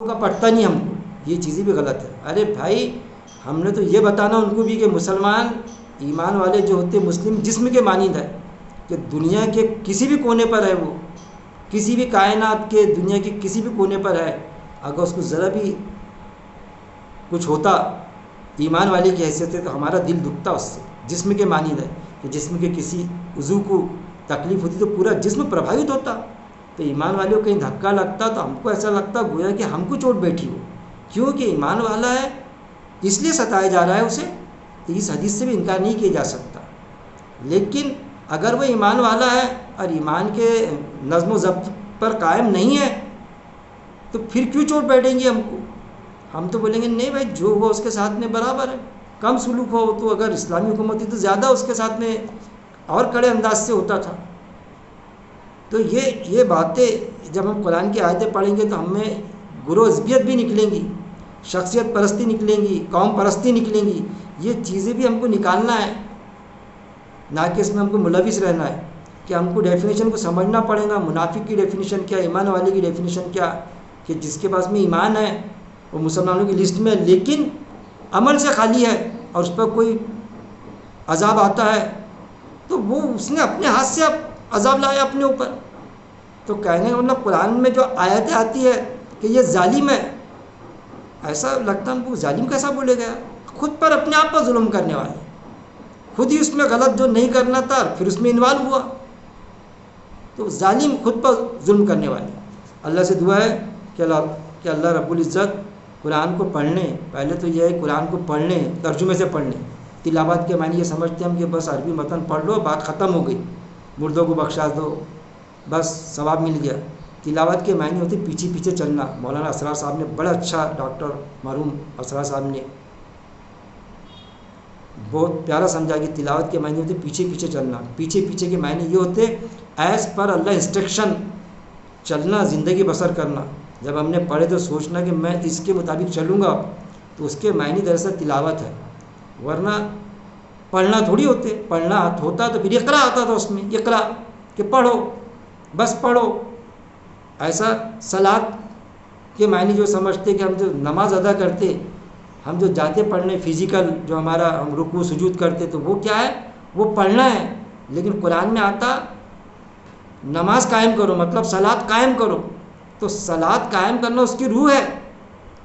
کا پڑھتا نہیں ہم کو، یہ چیزیں بھی غلط ہے۔ ارے بھائی ہم نے تو یہ بتانا ان کو بھی کہ مسلمان ایمان والے جو ہوتے مسلم جسم کے مانند ہے، کہ دنیا کے کسی بھی کونے پر ہے، وہ کسی بھی کائنات کے دنیا کے کسی بھی کونے پر ہے، اگر اس کو ذرا بھی کچھ ہوتا ایمان والے کی حیثیت ہے تو ہمارا دل دکھتا اس سے، جسم کے مانند ہے کہ جسم کے کسی عضو کو تکلیف ہوتی تو پورا جسم پربھاوت ہوتا۔ تو ایمان والے کو کہیں دھکا لگتا تو ہم کو ایسا لگتا گویا کہ ہم کو چوٹ بیٹھی ہو، کیونکہ ایمان والا ہے اس لیے ستایا جا رہا ہے اسے، تو اس حدیث سے بھی انکار نہیں کیا جا سکتا۔ لیکن اگر وہ ایمان والا ہے اور ایمان کے نظم و ضبط پر قائم نہیں ہے تو پھر کیوں چوٹ بیٹھیں گے ہم کو؟ ہم تو بولیں گے نہیں بھائی جو ہوا اس کے ساتھ میں برابر ہے، کم سلوک ہو تو اگر اسلامی حکومت تھی تو زیادہ اس کے ساتھ میں اور کڑے انداز سے ہوتا تھا۔ تو یہ باتیں جب ہم قرآن کی آیتیں پڑھیں گے تو ہمیں گروہ عصبیت بھی نکلیں گی، شخصیت پرستی نکلیں گی، قوم پرستی نکلیں گی، یہ چیزیں بھی ہم کو نکالنا ہے، نہ کہ اس میں ہم کو ملوث رہنا ہے کہ ہم کو ڈیفینیشن کو سمجھنا پڑے گا، منافق کی ڈیفینیشن کیا، ایمان والے کی ڈیفینیشن کیا، کہ جس کے پاس میں ایمان ہے وہ مسلمانوں کی لسٹ میں لیکن عمل سے خالی ہے اور اس پر کوئی عذاب آتا ہے تو وہ اس نے اپنے ہاتھ سے عذاب لایا اپنے اوپر۔ تو کہنے کا مطلب قرآن میں جو آیتیں آتی ہے کہ یہ ظالم ہے، ایسا لگتا ہے ہم کو ظالم کیسا بولے گیا؟ خود پر اپنے آپ پر ظلم کرنے والے، خود ہی اس میں غلط جو نہیں کرنا تھا پھر اس میں انوالو ہوا، تو ظالم خود پر ظلم کرنے والے۔ اللہ سے دعا ہے کہ اللہ رب العزت قرآن کو پڑھنے، پہلے تو یہ ہے قرآن کو پڑھنے ترجمے سے پڑھنے، تلاوت کے معنی یہ سمجھتے ہم کہ بس عربی متن پڑھ لو بات ختم ہو گئی، مردوں کو بخشا دو بس ثواب مل گیا۔ تلاوت کے معنی ہوتے پیچھے پیچھے چلنا، مولانا اسرار صاحب نے بڑا اچھا، ڈاکٹر مرحوم اسرار صاحب نے بہت پیارا سمجھا کہ تلاوت کے معنی ہوتے پیچھے پیچھے چلنا، پیچھے پیچھے کے معنی یہ ہوتے ایز پر اللہ انسٹرکشن چلنا، زندگی بسر کرنا۔ جب ہم نے پڑھے تو سوچنا کہ میں اس کے مطابق چلوں گا، تو اس کے معنی دراصل تلاوت ہے، ورنہ پڑھنا تھوڑی ہوتے، پڑھنا ہوتا تو پھر اقرا آتا تھا اس میں، اقرا کہ پڑھو بس پڑھو۔ ایسا صلاۃ کے معنی جو سمجھتے کہ ہم جو نماز ادا کرتے، ہم جو جاتے پڑھنے فزیکل جو ہمارا ہم رکوع سجود کرتے تو وہ کیا ہے؟ وہ پڑھنا ہے، لیکن قرآن میں آتا نماز قائم کرو مطلب صلاۃ قائم کرو، تو صلاۃ قائم کرنا اس کی روح ہے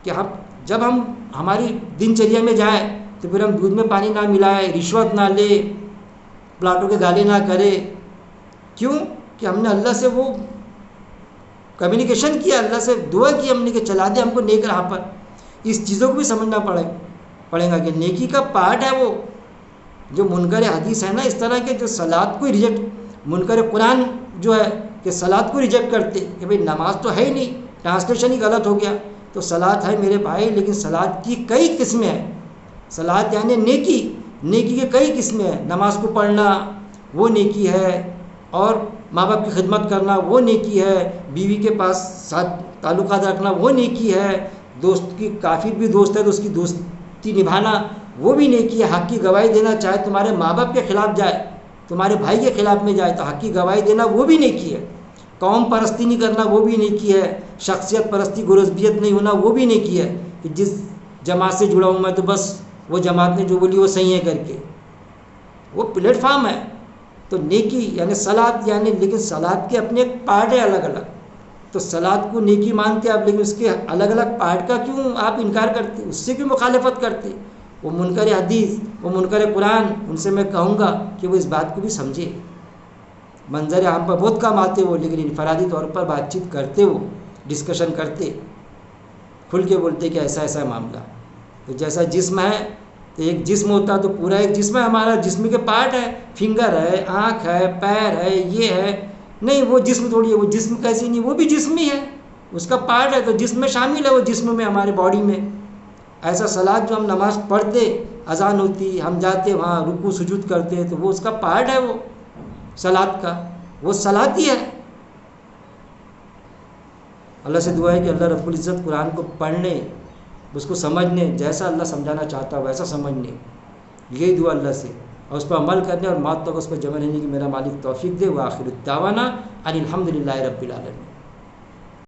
کہ جب ہم ہماری دن چریا میں جائیں تو پھر ہم دودھ میں پانی نہ ملائے، رشوت نہ لے، پلاٹوں کے گالے نہ کرے، کیوں کہ ہم نے اللہ سے وہ کمیونیکیشن کیا، اللہ سے دعا کی ہم نے کہ چلا دے ہم کو نیک راہ پر۔ اس چیزوں کو بھی سمجھنا پڑے گا کہ نیکی کا پارٹ ہے وہ جو منکر حدیث ہے نا، اس طرح کے جو صلاۃ کو ریجیکٹ، منکر قرآن جو ہے کہ صلاۃ کو ریجیکٹ کرتے کہ بھئی نماز تو ہے ہی نہیں، ٹرانسلیشن ہی غلط ہو گیا، تو صلاۃ ہے میرے بھائی لیکن صلاۃ کی کئی قسمیں ہیں، صلاۃ یعنی نیکی کے کئی قسمیں ہیں، نماز کو پڑھنا وہ نیکی ہے، اور ماں باپ کی خدمت کرنا وہ نیکی ہے، بیوی کے پاس ساتھ تعلقات رکھنا وہ نیکی ہے، دوست کی کافر بھی دوست ہے تو اس کی دوستی نبھانا وہ بھی نیکی ہے، حق کی گواہی دینا، چاہے تمہارے ماں باپ کے خلاف جائے، تمہارے بھائی کے خلاف میں جائے تو حق کی گواہی دینا وہ بھی نیکی ہے، قوم پرستی نہیں کرنا وہ بھی نیکی ہے، شخصیت پرستی گروزبیت نہیں ہونا وہ بھی نیکی ہے، کہ جس جماعت سے جڑا ہوں میں تو بس وہ جماعت نے جو بولی وہ صحیح ہے کر کے، وہ پلیٹ فارم ہے۔ تو نیکی یعنی صلاۃ یعنی، لیکن صلاۃ کے اپنے ایک پارٹ ہے الگ الگ، تو صلاۃ کو نیکی مانتے آپ لیکن اس کے الگ الگ پارٹ کا کیوں آپ انکار کرتے، اس سے کیوں مخالفت کرتے؟ وہ منکر حدیث، وہ منکر قرآن، ان سے میں کہوں گا کہ وہ اس بات کو بھی سمجھے، منظر عام پر بہت کم آتے وہ، لیکن انفرادی طور پر بات چیت کرتے، وہ ڈسکشن کرتے، کھل کے بولتے کہ ایسا ایسا معاملہ، تو جیسا جسم ہے تو ایک جسم ہوتا تو پورا ایک جسم ہے ہمارا، جسم کے پارٹ ہے، فنگر ہے، آنکھ ہے، پیر ہے، یہ ہے، نہیں وہ جسم تھوڑی ہے، وہ جسم کیسی نہیں، وہ بھی جسم ہی ہے، اس کا پارٹ ہے تو جسم میں شامل ہے، وہ جسم میں ہمارے باڈی میں۔ ایسا صلاۃ جو ہم نماز پڑھتے، اذان ہوتی، ہم جاتے وہاں رکوع سجود کرتے تو وہ اس کا پارٹ ہے، وہ صلاۃ کا، وہ صلاۃ ہی ہے۔ اللہ سے دعا ہے کہ اللہ رب العزت قرآن کو پڑھنے، اس کو سمجھنے، جیسا اللہ سمجھانا چاہتا ہے ویسا سمجھنے، یہی دعا اللہ سے، اور اس پر عمل کرنے اور موت تک اس پر جمع رہنے کی میرا مالک توفیق دے۔ وآخر الدعوانا ان الحمد للہ رب العالمین۔